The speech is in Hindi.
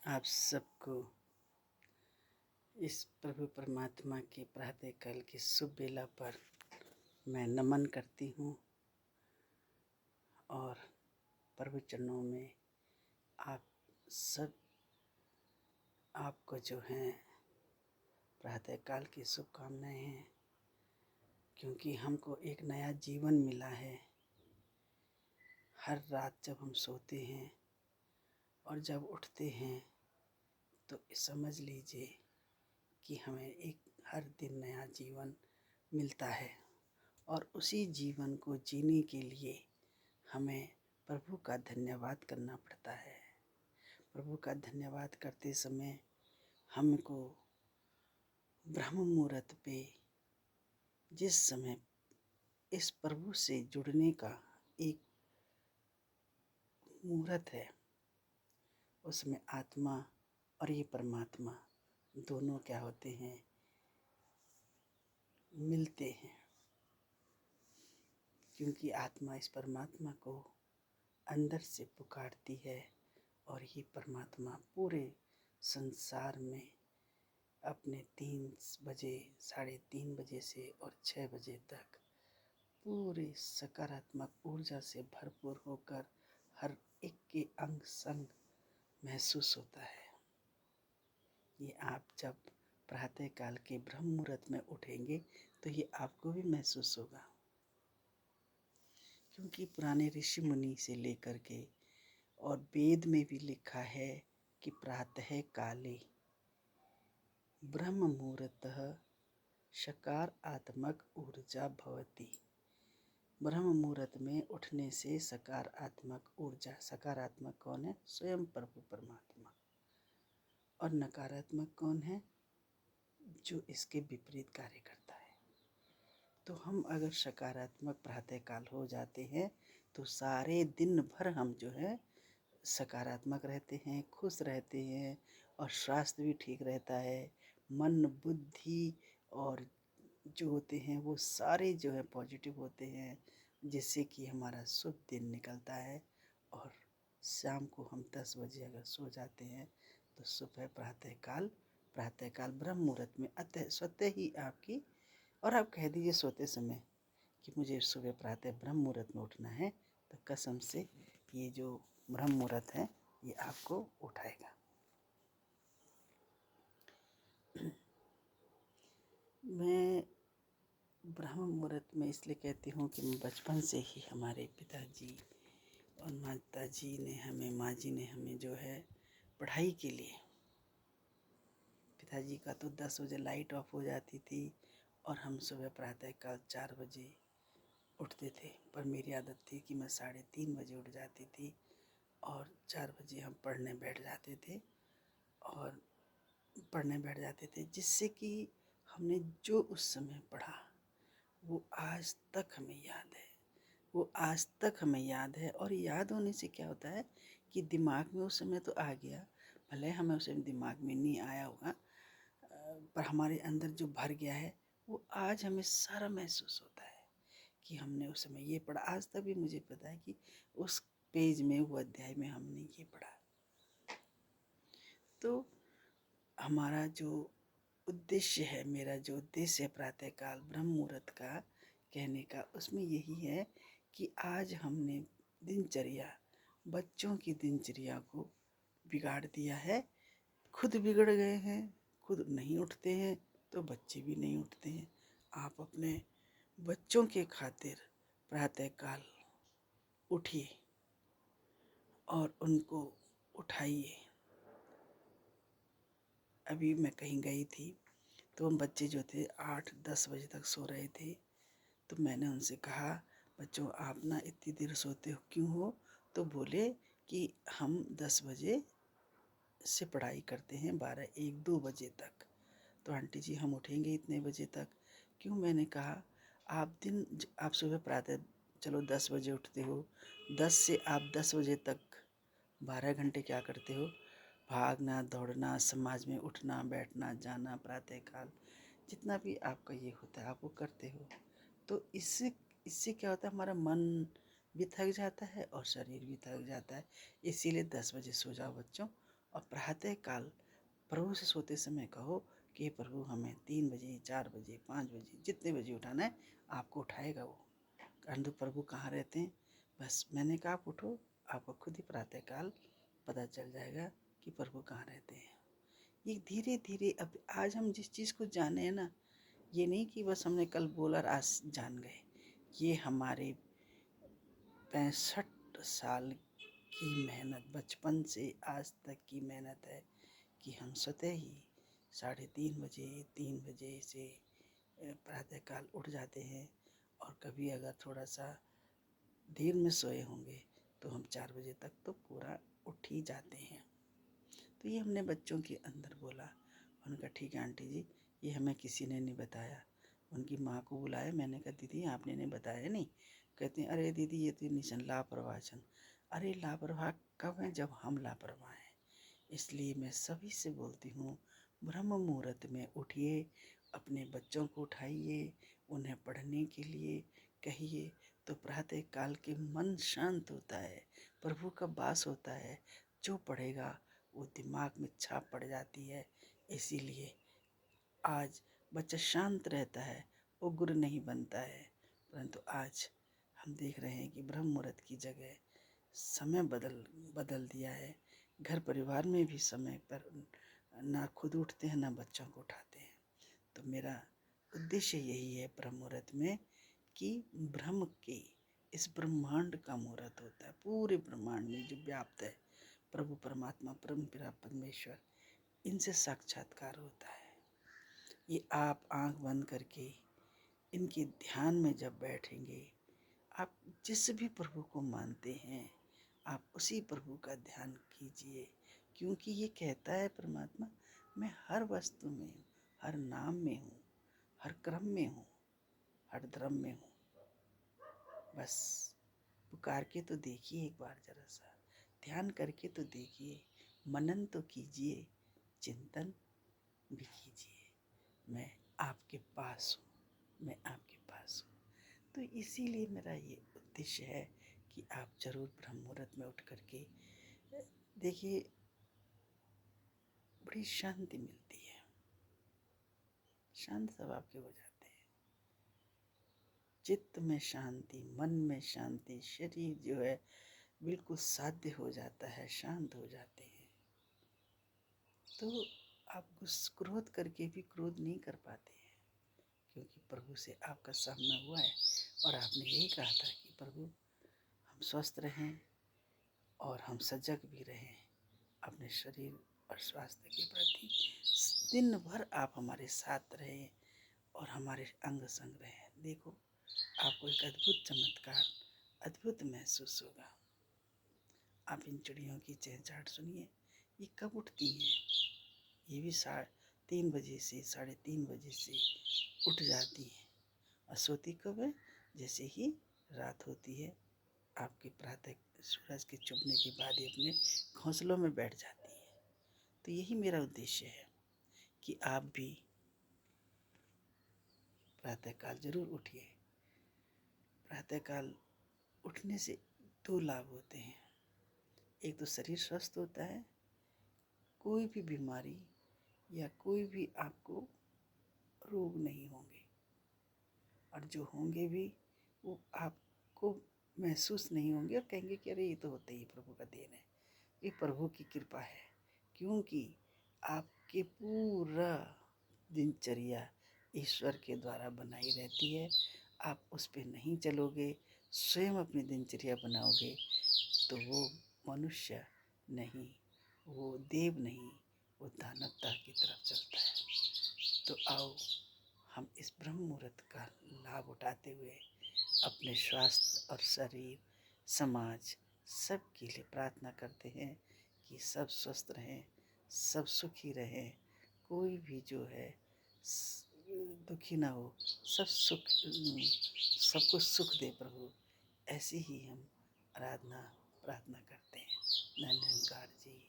आप सबको इस प्रभु परमात्मा के प्रातःकाल की शुभ बेला पर मैं नमन करती हूँ और प्रभु चरणों में आप सब आपको जो है प्रातःकाल की शुभकामनाएं हैं, क्योंकि हमको एक नया जीवन मिला है। हर रात जब हम सोते हैं और जब उठते हैं तो समझ लीजिए कि हमें एक हर दिन नया जीवन मिलता है और उसी जीवन को जीने के लिए हमें प्रभु का धन्यवाद करना पड़ता है। प्रभु का धन्यवाद करते समय हमको ब्रह्म मुहूर्त पे जिस समय इस प्रभु से जुड़ने का एक मुहूर्त है, उसमें आत्मा और ये परमात्मा दोनों क्या होते हैं, मिलते हैं। क्योंकि आत्मा इस परमात्मा को अंदर से पुकारती है और ये परमात्मा पूरे संसार में अपने 3 बजे, 3:30 से और 6 बजे तक पूरे सकारात्मक ऊर्जा से भरपूर होकर हर एक के अंग संग महसूस होता है। ये आप जब प्रातःकाल के ब्रह्म मुहूर्त में उठेंगे तो ये आपको भी महसूस होगा, क्योंकि पुराने ऋषि मुनि से लेकर के और वेद में भी लिखा है कि प्रातः काले ब्रह्म मुहूर्तः सकारात्मक ऊर्जा भवति। ब्रह्म मुहूर्त में उठने से सकारात्मक ऊर्जा, सकारात्मक कौन है? स्वयं प्रभु परमात्मा। और नकारात्मक कौन है? जो इसके विपरीत कार्य करता है। तो हम अगर सकारात्मक प्रातःकाल हो जाते हैं तो सारे दिन भर हम जो है सकारात्मक रहते हैं, खुश रहते हैं और स्वास्थ्य भी ठीक रहता है। मन, बुद्धि और जो होते हैं वो सारे जो है पॉजिटिव होते हैं, जिससे कि हमारा शुभ दिन निकलता है। और शाम को हम 10 बजे अगर सो जाते हैं तो सुबह प्रातःकाल ब्रह्म मुहूर्त में अतः स्वतः ही आपकी, और आप कह दीजिए सोते समय कि मुझे सुबह प्रातः ब्रह्म मुहूर्त में उठना है, तो कसम से ये जो ब्रह्म मुहूर्त है ये आपको उठाएगा। मैं ब्रह्म मुहूर्त में इसलिए कहती हूँ कि बचपन से ही हमारे पिताजी और माताजी ने हमें, माँ जी ने हमें जो है पढ़ाई के लिए, पिताजी का तो 10 बजे लाइट ऑफ हो जाती थी और हम सुबह प्रातःकाल 4 बजे उठते थे। पर मेरी आदत थी कि मैं 3:30 बजे उठ जाती थी और 4 बजे हम पढ़ने बैठ जाते थे जिससे कि हमने जो उस समय पढ़ा वो आज तक हमें याद है। और याद होने से क्या होता है कि दिमाग में उस समय तो आ गया, भले हमें उस समय दिमाग में नहीं आया होगा, पर हमारे अंदर जो भर गया है वो आज हमें सारा महसूस होता है कि हमने उस समय ये पढ़ा। आज तक भी मुझे पता है कि उस पेज में, वो अध्याय में हमने ये पढ़ा। तो हमारा जो उद्देश्य है, मेरा जो उद्देश्य है प्रातःकाल ब्रह्म मुहूर्त का कहने का, उसमें यही है कि आज हमने दिनचर्या, बच्चों की दिनचर्या को बिगाड़ दिया है। खुद बिगड़ गए हैं, खुद नहीं उठते हैं तो बच्चे भी नहीं उठते हैं। आप अपने बच्चों के खातिर प्रातःकाल उठिए और उनको उठाइए। अभी मैं कहीं गई थी तो हम बच्चे जो थे 8-10 बजे तक सो रहे थे, तो मैंने उनसे कहा, बच्चों आप ना इतनी देर सोते हो क्यों हो? तो बोले कि हम 10 बजे से पढ़ाई करते हैं 12-1-2 बजे तक, तो आंटी जी हम उठेंगे इतने बजे तक क्यों? मैंने कहा आप सुबह प्रातः चलो 10 बजे उठते हो, 10 से आप 10 बजे तक 12 घंटे क्या करते हो? भागना, दौड़ना, समाज में उठना, बैठना, जाना, प्रातःकाल जितना भी आपका ये होता है आप वो करते हो। तो इससे क्या होता है, हमारा मन भी थक जाता है और शरीर भी थक जाता है। इसीलिए 10 बजे सो जाओ बच्चों और प्रातः काल प्रभु से सोते समय कहो कि प्रभु हमें 3 बजे, 4 बजे, 5 बजे, जितने बजे उठाना है आपको उठाएगा वो। परंतु प्रभु कहाँ रहते हैं? बस मैंने कहा आप उठो, आपको खुद ही प्रातः काल पता चल जाएगा कि प्रभु कहाँ रहते हैं। ये धीरे धीरे अब आज हम जिस चीज़ को जाने हैं ना, ये नहीं कि बस हमने कल बोला और आज जान गए। ये हमारे 65 साल की मेहनत, बचपन से आज तक की मेहनत है कि हम स्वतः ही 3:30 बजे, 3 बजे से प्रातःकाल उठ जाते हैं। और कभी अगर थोड़ा सा देर में सोए होंगे तो हम 4 बजे तक तो पूरा उठ ही जाते हैं। तो ये हमने बच्चों के अंदर बोला। उनका ठीक है आंटी जी, ये हमें किसी ने नहीं बताया। उनकी माँ को बुलाया, मैंने कहा दीदी आपने नहीं बताया नहीं? कहती हैं अरे दीदी ये तो निशन लापरवाह छन। अरे लापरवाह कब है? जब हम लापरवाह हैं। इसलिए मैं सभी से बोलती हूँ, ब्रह्म मुहूर्त में उठिए, अपने बच्चों को उठाइए, उन्हें पढ़ने के लिए कहिए, तो प्रातः काल के मन शांत होता है, प्रभु का वास होता है। जो पढ़ेगा वो दिमाग में छाप पड़ जाती है। इसीलिए आज बच्चा शांत रहता है, वो गुरु नहीं बनता है। परंतु आज हम देख रहे हैं कि ब्रह्म मुहूर्त की जगह समय बदल दिया है। घर परिवार में भी समय पर ना खुद उठते हैं ना बच्चों को उठाते हैं। तो मेरा उद्देश्य यही है ब्रह्म मुहूर्त में कि ब्रह्म के इस ब्रह्मांड का मुहूर्त होता है। पूरे ब्रह्मांड में जो व्याप्त है प्रभु परमात्मा, परम पिता परमेश्वर, इनसे साक्षात्कार होता है। ये आप आंख बंद करके इनके ध्यान में जब बैठेंगे, आप जिस भी प्रभु को मानते हैं आप उसी प्रभु का ध्यान कीजिए। क्योंकि ये कहता है परमात्मा, मैं हर वस्तु में हूँ, हर नाम में हूँ, हर क्रम में हूँ, हर धर्म में हूँ। बस पुकार के तो देखिए, एक बार जरा सा ध्यान करके तो देखिए, मनन तो कीजिए, चिंतन भी कीजिए। मैं आपके पास हूँ, मैं आपके पास हूँ। तो इसीलिए मेरा ये उद्देश्य है कि आप जरूर ब्रह्म मुहूर्त में उठ करके देखिए, बड़ी शांति मिलती है, शांत सब आपके हो जाते हैं। चित्त में शांति, मन में शांति, शरीर जो है बिल्कुल साध्य हो जाता है, शांत हो जाते हैं। तो आप क्रोध करके भी क्रोध नहीं कर पाते हैं, क्योंकि प्रभु से आपका सामना हुआ है और आपने यही कहा था कि प्रभु हम स्वस्थ रहें और हम सजग भी रहें अपने शरीर और स्वास्थ्य के प्रति। दिन भर आप हमारे साथ रहें और हमारे अंग संग रहें। देखो आपको एक अद्भुत चमत्कार, अद्भुत महसूस होगा। आप इन चिड़ियों की चहचहाट सुनिए, ये कब उठती हैं? ये भी 3:30 बजे से 3:30 बजे से उठ जाती हैं। और सोती कब है? जैसे ही रात होती है, आपके प्रातः सूरज के चुभने के बाद ही अपने घोंसलों में बैठ जाती हैं। तो यही मेरा उद्देश्य है कि आप भी प्रातःकाल जरूर उठिए। प्रातःकाल उठने से 2 लाभ होते हैं। एक तो शरीर स्वस्थ होता है, कोई भी बीमारी या कोई भी आपको रोग नहीं होंगे, और जो होंगे भी वो आपको महसूस नहीं होंगे और कहेंगे कि अरे ये तो होते ही प्रभु का देन है, ये प्रभु की कृपा है। क्योंकि आपके पूरा दिनचर्या ईश्वर के द्वारा बनाई रहती है। आप उस पर नहीं चलोगे, स्वयं अपनी दिनचर्या बनाओगे, तो वो मनुष्य नहीं, वो देव नहीं, वो दानवता की तरफ चलता है। तो आओ हम इस ब्रह्म मुहूर्त का लाभ उठाते हुए अपने स्वास्थ्य और शरीर, समाज सब के लिए प्रार्थना करते हैं कि सब स्वस्थ रहें, सब सुखी रहें, कोई भी जो है दुखी ना हो, सब सुख, सबको सुख दे प्रभु। ऐसी ही हम आराधना प्रार्थना करते हैं। धन्यवाद जी।